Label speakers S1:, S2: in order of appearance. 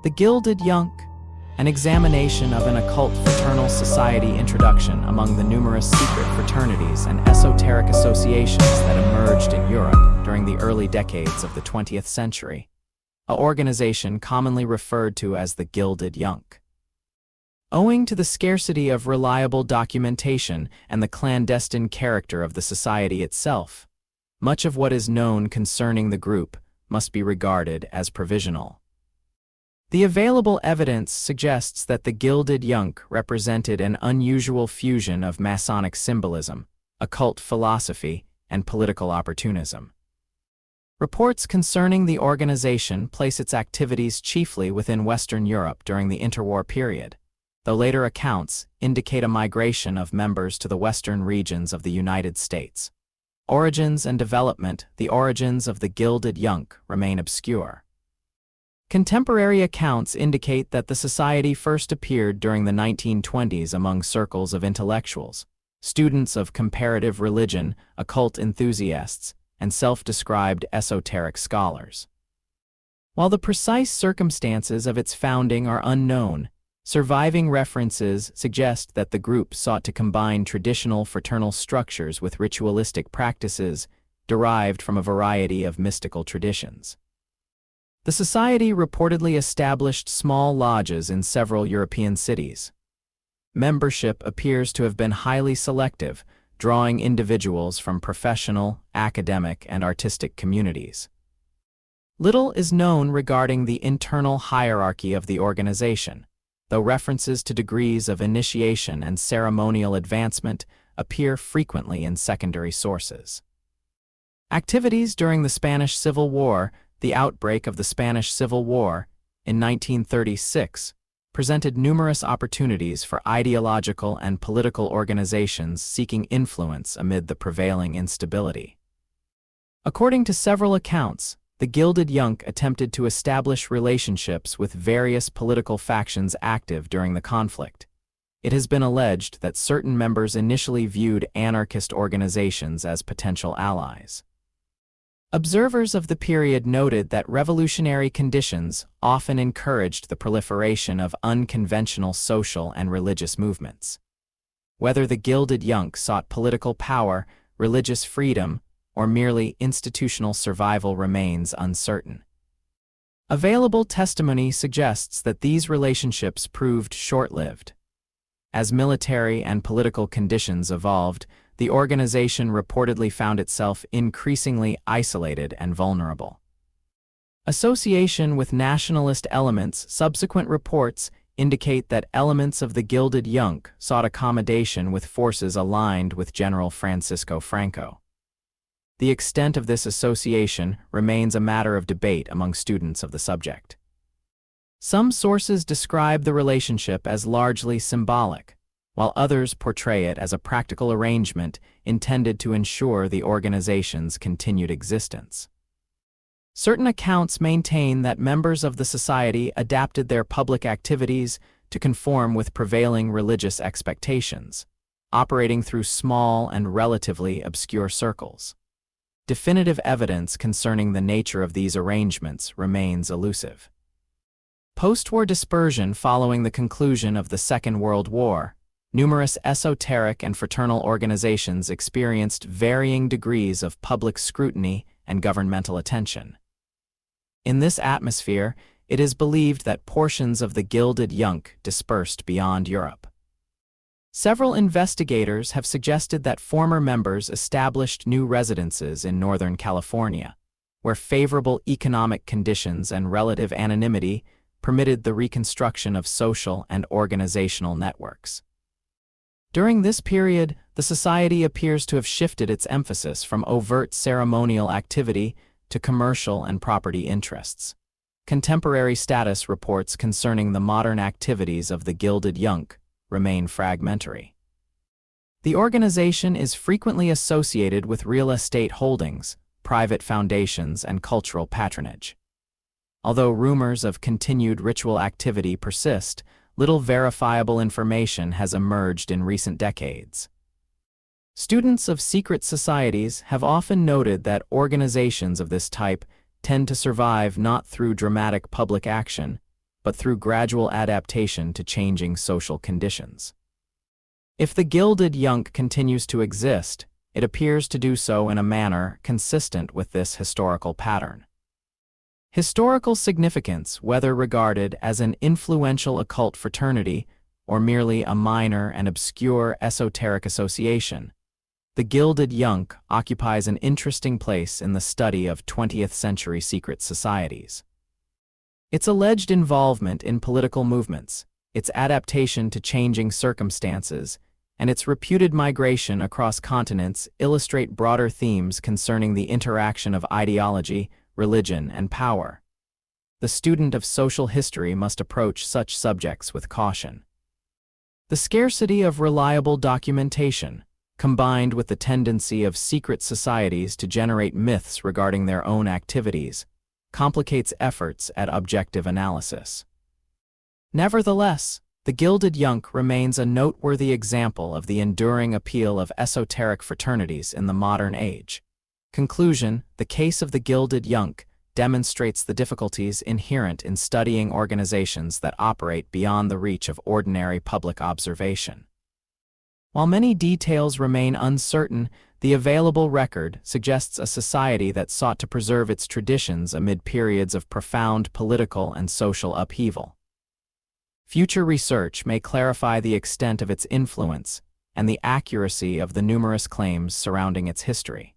S1: The Gilded Yunc, an examination of an occult fraternal society introduction among the numerous secret fraternities and esoteric associations that emerged in Europe during the early decades of the 20th century, an organization commonly referred to as the Gilded Yunc. Owing to the scarcity of reliable documentation and the clandestine character of the society itself, much of what is known concerning the group must be regarded as provisional. The available evidence suggests that the Gilded Yunc represented an unusual fusion of Masonic symbolism, occult philosophy, and political opportunism. Reports concerning the organization place its activities chiefly within Western Europe during the interwar period, though later accounts indicate a migration of members to the western regions of the United States. Origins and development. The origins of the Gilded Yunc remain obscure. Contemporary accounts indicate that the society first appeared during the 1920s among circles of intellectuals, students of comparative religion, occult enthusiasts, and self-described esoteric scholars. While the precise circumstances of its founding are unknown, surviving references suggest that the group sought to combine traditional fraternal structures with ritualistic practices derived from a variety of mystical traditions. The society reportedly established small lodges in several European cities. Membership appears to have been highly selective, drawing individuals from professional, academic, and artistic communities. Little is known regarding the internal hierarchy of the organization, though references to degrees of initiation and ceremonial advancement appear frequently in secondary sources. Activities during the Spanish Civil War. The outbreak of the Spanish Civil War in 1936 presented numerous opportunities for ideological and political organizations seeking influence amid the prevailing instability. According to several accounts, the Gilded Yunc attempted to establish relationships with various political factions active during the conflict. It has been alleged that certain members initially viewed anarchist organizations as potential allies. Observers of the period noted that revolutionary conditions often encouraged the proliferation of unconventional social and religious movements. Whether the Gilded Yunc sought political power, religious freedom, or merely institutional survival remains uncertain. Available testimony suggests that these relationships proved short-lived. As military and political conditions evolved, the organization reportedly found itself increasingly isolated and vulnerable. Association with nationalist elements. Subsequent reports indicate that elements of the Gilded Yunc sought accommodation with forces aligned with General Francisco Franco. The extent of this association remains a matter of debate among students of the subject. Some sources describe the relationship as largely symbolic, while others portray it as a practical arrangement intended to ensure the organization's continued existence. Certain accounts maintain that members of the society adapted their public activities to conform with prevailing religious expectations, operating through small and relatively obscure circles. Definitive evidence concerning the nature of these arrangements remains elusive. Post-war dispersion. Following the conclusion of the Second World War, numerous esoteric and fraternal organizations experienced varying degrees of public scrutiny and governmental attention. In this atmosphere, it is believed that portions of the Gilded Yunc dispersed beyond Europe. Several investigators have suggested that former members established new residences in Northern California, where favorable economic conditions and relative anonymity permitted the reconstruction of social and organizational networks. During this period, the society appears to have shifted its emphasis from overt ceremonial activity to commercial and property interests. Contemporary status reports concerning the modern activities of the Gilded Yunc remain fragmentary. The organization is frequently associated with real estate holdings, private foundations, and cultural patronage. Although rumors of continued ritual activity persist, little verifiable information has emerged in recent decades. Students of secret societies have often noted that organizations of this type tend to survive not through dramatic public action, but through gradual adaptation to changing social conditions. If the Gilded Yunc continues to exist, it appears to do so in a manner consistent with this historical pattern. Historical significance, whether regarded as an influential occult fraternity or merely a minor and obscure esoteric association, the Gilded Yunc occupies an interesting place in the study of 20th-century secret societies. Its alleged involvement in political movements, its adaptation to changing circumstances, and its reputed migration across continents illustrate broader themes concerning the interaction of ideology, religion, and power. The student of social history must approach such subjects with caution. The scarcity of reliable documentation, combined with the tendency of secret societies to generate myths regarding their own activities, complicates efforts at objective analysis. Nevertheless, the Gilded Yunc remains a noteworthy example of the enduring appeal of esoteric fraternities in the modern age. Conclusion: the case of the Gilded Yunc demonstrates the difficulties inherent in studying organizations that operate beyond the reach of ordinary public observation. While many details remain uncertain, the available record suggests a society that sought to preserve its traditions amid periods of profound political and social upheaval. Future research may clarify the extent of its influence and the accuracy of the numerous claims surrounding its history.